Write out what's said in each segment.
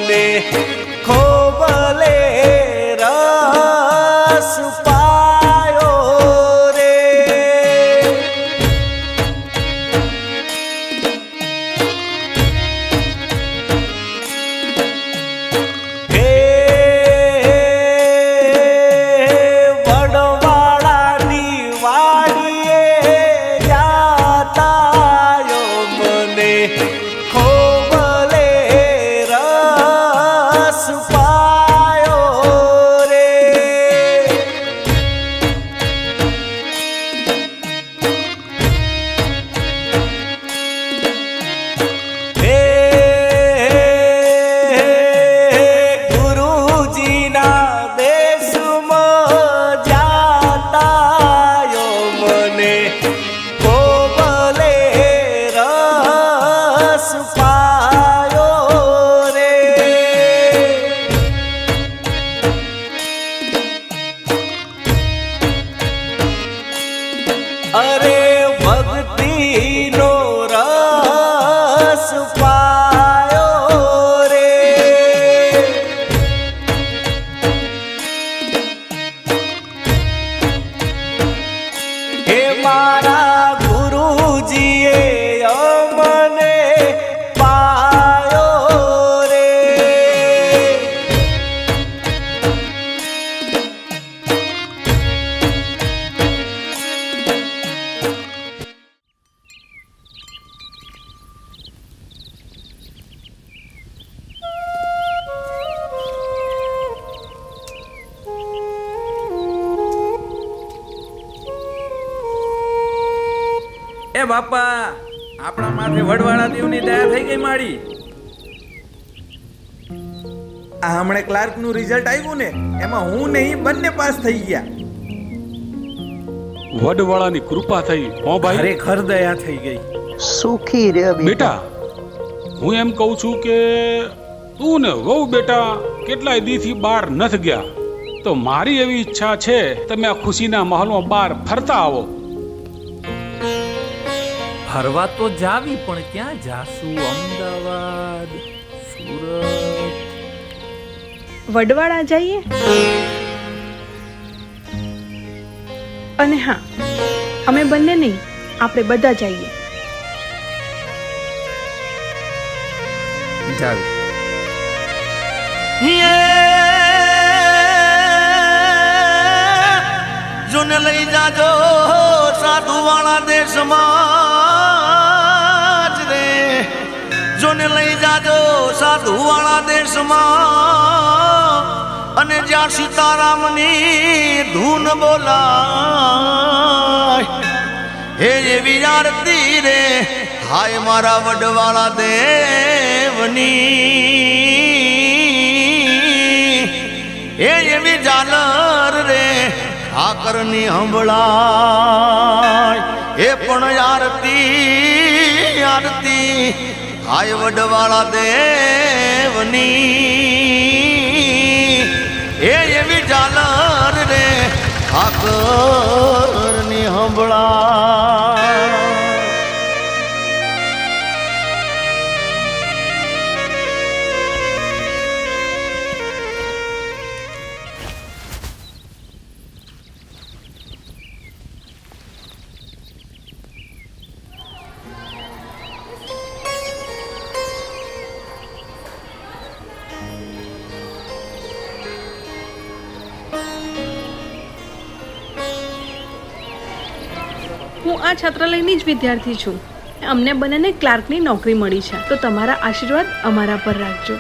મને ખોબલે રસ પાયો રે હે વડવાળાની વાડીએ જાતાયો મને ખોબલે રસ પાયો રે હે ગુરુજીના દેશમાં જાતાયો મને ખોબલે રસ પાયો રે અરે ભક્તિનો રસ પાયો રે હે મારા ગુરુજીએ અમને પાયો રે એ બાપા આપણા માથે વડવાળા દેવની દયા થઈ ગઈ માડી. આ હમણે ક્લાર્ક નું રિઝલ્ટ આવ્યું ને એમાં હું ને ઈ બંને પાસ થઈ ગયા. વડવાળાની કૃપા થઈ. હો ભાઈ ખરેખર દયા થઈ ગઈ. સુખી રે બેટા, હું એમ કહું છું કે તું ને વહુ બેટા કેટલાય દીથી બહાર નથી ગયા, તો મારી એવી ઈચ્છા છે તમે આ ખુશીના માહોલમાં બહાર ફરતા આવો. ફરવા તો જાવી પણ ક્યાં જાશું? અમદાવાદ, સુરત. વડવાળા જઈએ. અને હા, અમે બંને નહીં, આપણે બધા જઈએ. જાવી. જોને લઈ જાજો સાધુ વાળા દેશમાં જ રે જોને લઈ જાજો સાધુ વાળા દેશમાં અને જ્યાં સીતારામની ધૂન બોલાય હે એવી આરતી રે હાય મારા વડવાળા દેવની હે એવી ઝાલર રે ઠાકરની હંભળાય એ પણ આરતી આરતી હાય વડવાળા દેવની એ એવી ઝાલર રે ઠાકરની હંભળાય. હું આ છાત્રાલયની જ વિદ્યાર્થી છું. અમને બંનેને ક્લાર્કની નોકરી મળી છે, તો તમારા આશીર્વાદ અમારા પર રાખજો.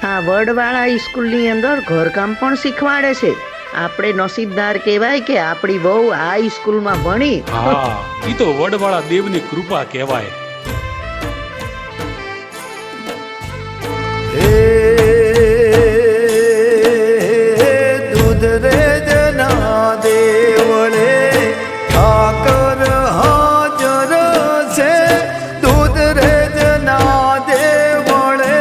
આ વડવાળા સ્કૂલની અંદર ઘરકામ પણ શીખવાડે છે. આપણે નસીબદાર કહેવાય કે આપણી વહુ આ સ્કૂલમાં ભણી. હા, ઈ તો વડવાળા દેવની કૃપા કહેવાય. દૂધ રે જના દેવળે ઠાકર હાજર છે દૂધ રે જના દેવળે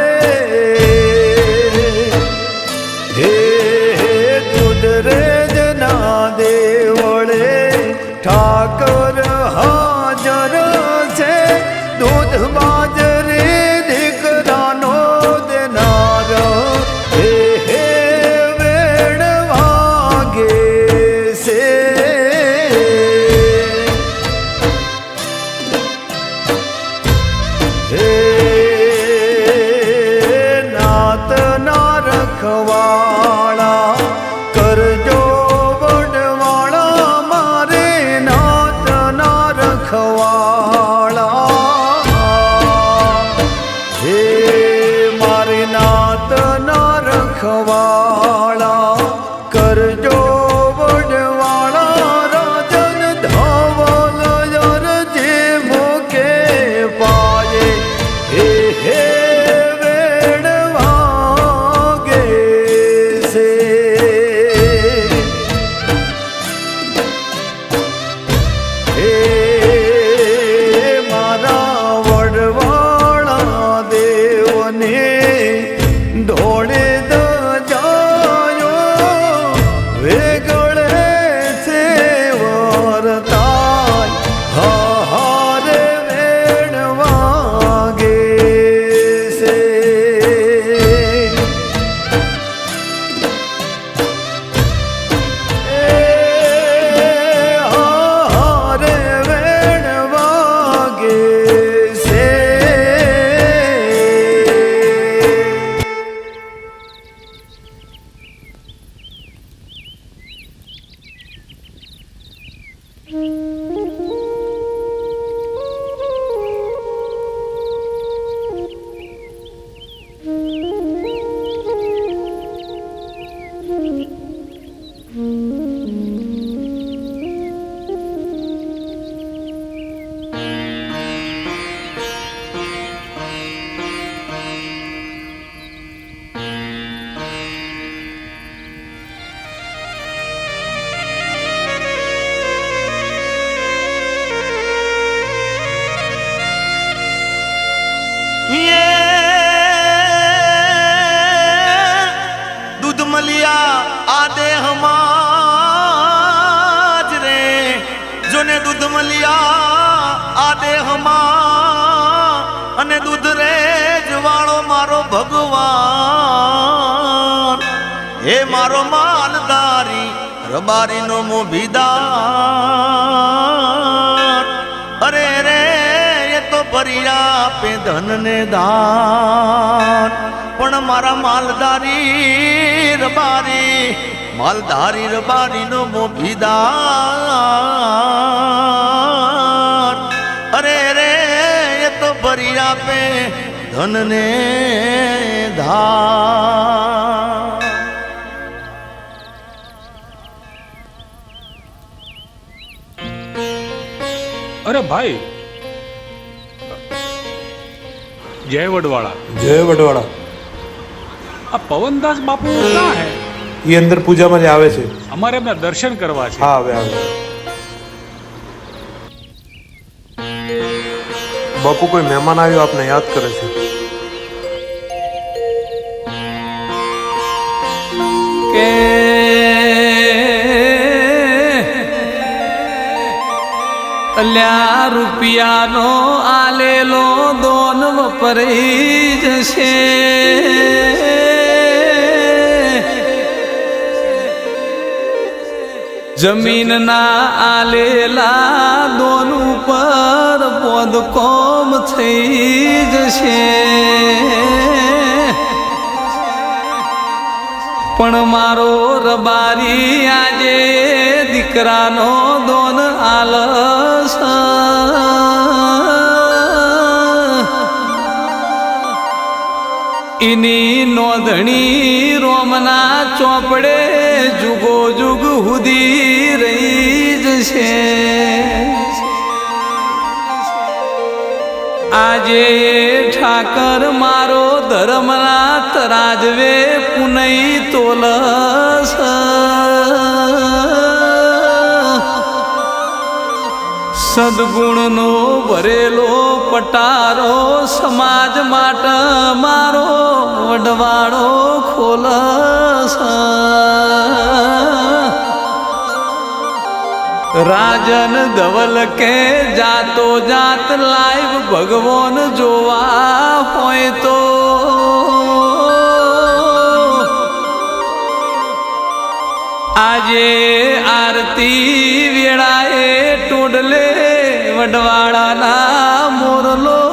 હે દૂધ રે જના દેવળે ઠાકર હાજર છે दूध मलिया आदे हमाज रे जोने दूध मलिया आदे हमा अने दूध रे जवाड़ो मारो भगवान हे मारो मालदारी रबारी नो मोभीदार अरे रे तो भरिया पे धन ने दान पण मारा मालधारी रबारी नो मोभीदार अरे रे ये तो भरिया पे धन ने दान। अरे भाई, जय वडवाड़ा। जय वडवाड़ा। આ પવનદાસ બાપુ ક્યાં હે? એ અંદર પૂજામાં જ આવે છે. અમારે એમના દર્શન કરવા છે. હા, આવે આવે. બાપુ કોઈ મહેમાન આવ્યો આપને યાદ કરે છે. કે અલ્યા રૂપિયાનો આલેલો દોન વપરાઈ જશે, જમીનના આલેલા દોન ઉપર પોદકોમ થઈ જશે, પણ મારો રબારી આજે દીકરાનો દોન આલસ, એની નોંધણી રોમના ચોપડે જુગો જુગ હુદી રહી જશે. આજે ઠાકર મારો ધર્મના તરાજવે પુનઈ તોલસ, સદગુણનો ભરેલો પટારો સમાજ માટે મારો વડવાળો ખોલસ. રાજન ધવલ કે જાતો જાત લાઈવ ભગવાન જોવા હોય તો આજે આરતી વેળાએ ટોડલે વડવાળાના મોરલો